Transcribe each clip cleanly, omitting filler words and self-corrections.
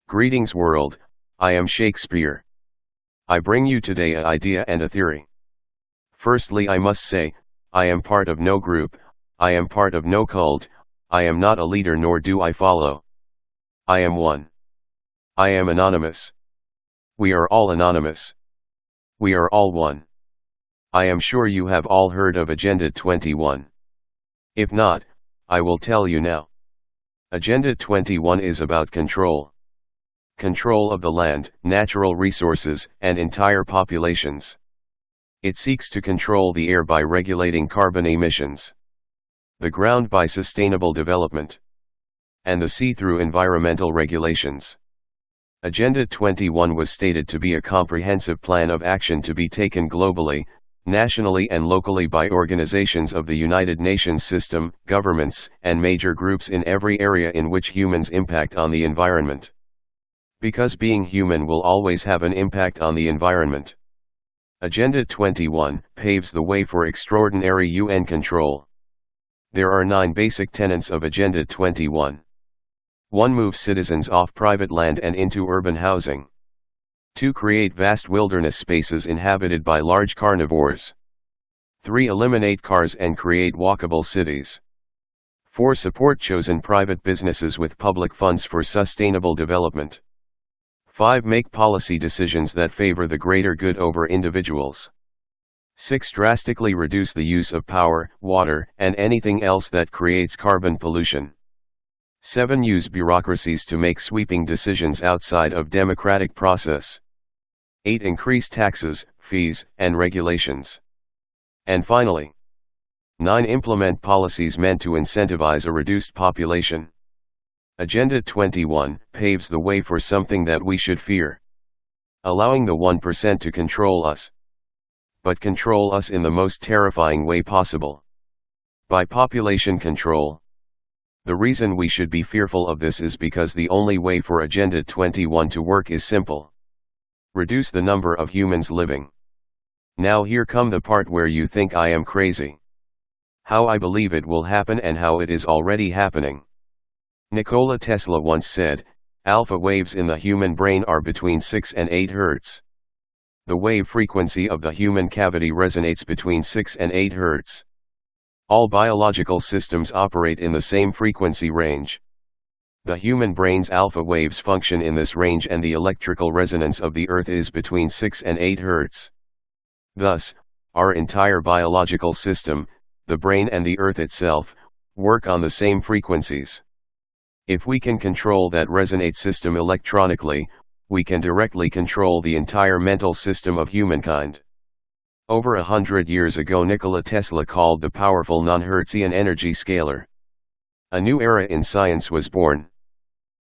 Greetings world, I am Shakespeare. I bring you today an idea and a theory. Firstly, I must say, I am part of no group, I am part of no cult, I am not a leader nor do I follow. I am one. I am anonymous. We are all anonymous. We are all one. I am sure you have all heard of Agenda 21. If not, I will tell you now. Agenda 21 is about control. Control of the land, natural resources, and entire populations. It seeks to control the air by regulating carbon emissions, the ground by sustainable development, and the sea through environmental regulations. Agenda 21 was stated to be a comprehensive plan of action to be taken globally, nationally and locally by organizations of the United Nations system, governments, and major groups in every area in which humans impact on the environment. Because being human will always have an impact on the environment. Agenda 21 paves the way for extraordinary UN control. There are 9 basic tenets of Agenda 21. 1. Move citizens off private land and into urban housing. 2. Create vast wilderness spaces inhabited by large carnivores. 3. Eliminate cars and create walkable cities. 4. Support chosen private businesses with public funds for sustainable development. 5. Make policy decisions that favor the greater good over individuals. 6. Drastically reduce the use of power, water, and anything else that creates carbon pollution. 7. Use bureaucracies to make sweeping decisions outside of democratic process. 8. Increase taxes, fees, and regulations. And finally, 9. Implement policies meant to incentivize a reduced population. Agenda 21 paves the way for something that we should fear. Allowing the 1% to control us. But control us in the most terrifying way possible. By population control. The reason we should be fearful of this is because the only way for Agenda 21 to work is simple. Reduce the number of humans living. Now here come the part where you think I am crazy. How I believe it will happen and how it is already happening. Nikola Tesla once said, alpha waves in the human brain are between 6 and 8 Hz. The wave frequency of the human cavity resonates between 6 and 8 Hz. All biological systems operate in the same frequency range. The human brain's alpha waves function in this range and the electrical resonance of the Earth is between 6 and 8 Hz. Thus, our entire biological system, the brain and the Earth itself, work on the same frequencies. If we can control that resonate system electronically, we can directly control the entire mental system of humankind. Over 100 years ago Nikola Tesla called the powerful non-Hertzian energy scalar. A new era in science was born.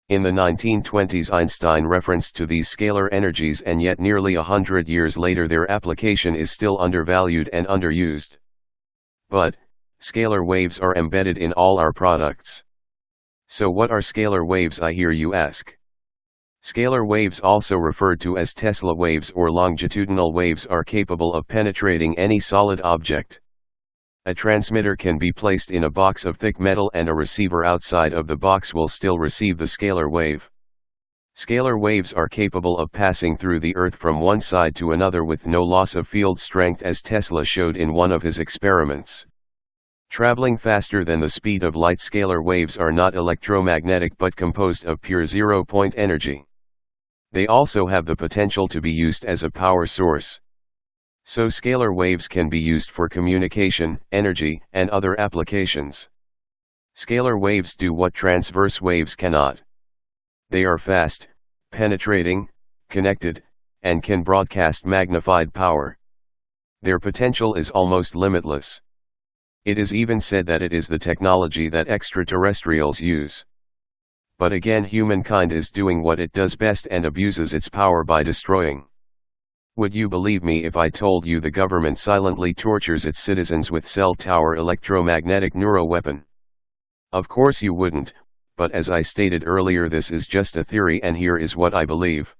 In the 1920s Einstein referenced to these scalar energies and yet nearly 100 years later their application is still undervalued and underused. But, scalar waves are embedded in all our products. So what are scalar waves, I hear you ask? Scalar waves, also referred to as Tesla waves or longitudinal waves, are capable of penetrating any solid object. A transmitter can be placed in a box of thick metal and a receiver outside of the box will still receive the scalar wave. Scalar waves are capable of passing through the Earth from one side to another with no loss of field strength, as Tesla showed in one of his experiments. Traveling faster than the speed of light, scalar waves are not electromagnetic but composed of pure zero-point energy. They also have the potential to be used as a power source. So scalar waves can be used for communication, energy, and other applications. Scalar waves do what transverse waves cannot. They are fast, penetrating, connected, and can broadcast magnified power. Their potential is almost limitless. It is even said that it is the technology that extraterrestrials use. But again, humankind is doing what it does best and abuses its power by destroying. Would you believe me if I told you the government silently tortures its citizens with cell tower electromagnetic neuroweapon? Of course you wouldn't, but as I stated earlier, this is just a theory and here is what I believe.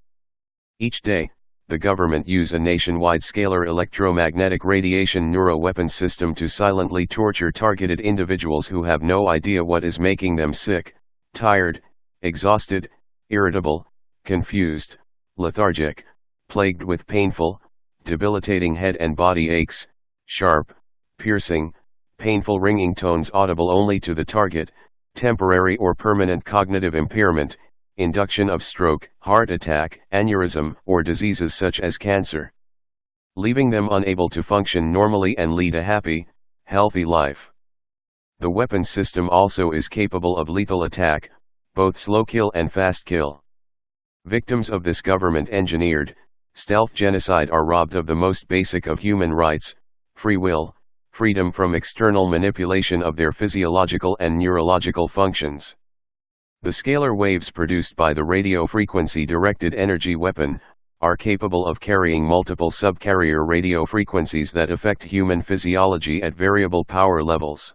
Each day, the government use a nationwide scalar electromagnetic radiation neuroweapon system to silently torture targeted individuals who have no idea what is making them sick, tired, exhausted, irritable, confused, lethargic, plagued with painful, debilitating head and body aches, sharp, piercing, painful ringing tones audible only to the target, temporary or permanent cognitive impairment, induction of stroke, heart attack, aneurysm, or diseases such as cancer, leaving them unable to function normally and lead a happy, healthy life. The weapons system also is capable of lethal attack, both slow kill and fast kill. Victims of this government-engineered, stealth genocide are robbed of the most basic of human rights, free will, freedom from external manipulation of their physiological and neurological functions. The scalar waves produced by the radio frequency directed energy weapon are capable of carrying multiple subcarrier radio frequencies that affect human physiology at variable power levels.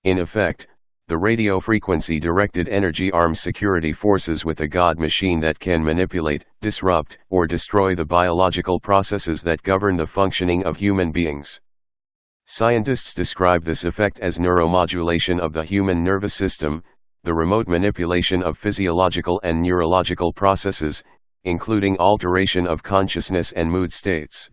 In effect, the radio frequency directed energy arms security forces with a God machine that can manipulate, disrupt, or destroy the biological processes that govern the functioning of human beings. Scientists describe this effect as neuromodulation of the human nervous system, the remote manipulation of physiological and neurological processes, including alteration of consciousness and mood states.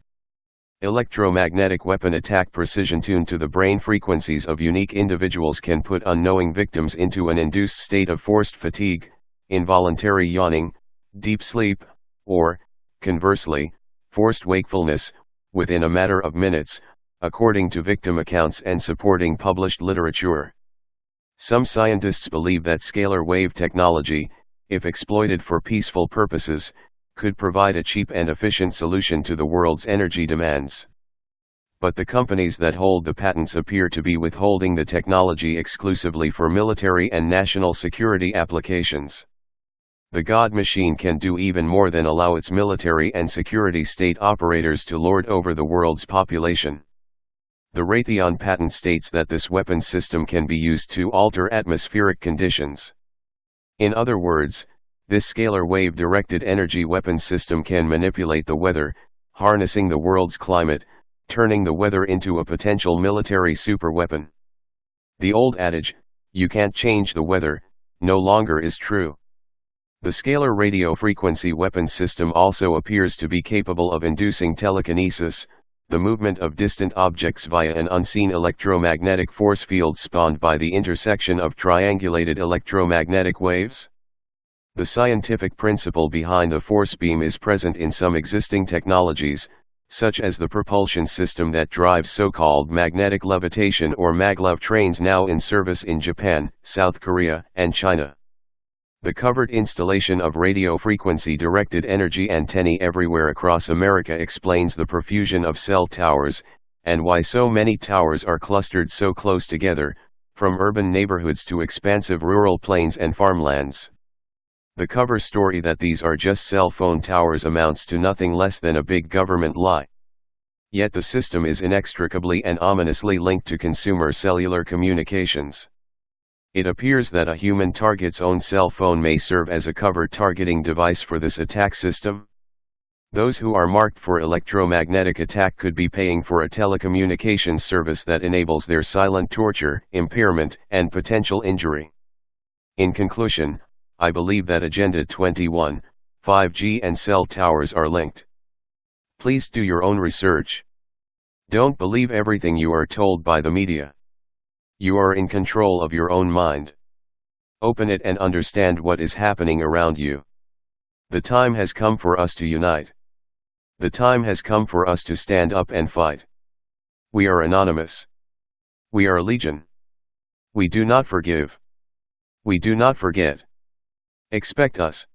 Electromagnetic weapon attack precision tuned to the brain frequencies of unique individuals can put unknowing victims into an induced state of forced fatigue, involuntary yawning, deep sleep, or, conversely, forced wakefulness, within a matter of minutes, according to victim accounts and supporting published literature. Some scientists believe that scalar wave technology, if exploited for peaceful purposes, could provide a cheap and efficient solution to the world's energy demands. But the companies that hold the patents appear to be withholding the technology exclusively for military and national security applications. The God machine can do even more than allow its military and security state operators to lord over the world's population. The Raytheon patent states that this weapons system can be used to alter atmospheric conditions. In other words, this scalar wave-directed energy weapons system can manipulate the weather, harnessing the world's climate, turning the weather into a potential military superweapon. The old adage, "You can't change the weather," no longer is true. The scalar radio frequency weapons system also appears to be capable of inducing telekinesis, the movement of distant objects via an unseen electromagnetic force field spawned by the intersection of triangulated electromagnetic waves. The scientific principle behind the force beam is present in some existing technologies, such as the propulsion system that drives so-called magnetic levitation or maglev trains now in service in Japan, South Korea, and China. The covered installation of radio frequency directed energy antennae everywhere across America explains the profusion of cell towers, and why so many towers are clustered so close together, from urban neighborhoods to expansive rural plains and farmlands. The cover story that these are just cell phone towers amounts to nothing less than a big government lie. Yet the system is inextricably and ominously linked to consumer cellular communications. It appears that a human target's own cell phone may serve as a covert targeting device for this attack system. Those who are marked for electromagnetic attack could be paying for a telecommunications service that enables their silent torture, impairment, and potential injury. In conclusion, I believe that Agenda 21, 5G and cell towers are linked. Please do your own research. Don't believe everything you are told by the media. You are in control of your own mind. Open it and understand what is happening around you. The time has come for us to unite. The time has come for us to stand up and fight. We are anonymous. We are legion. We do not forgive. We do not forget. Expect us.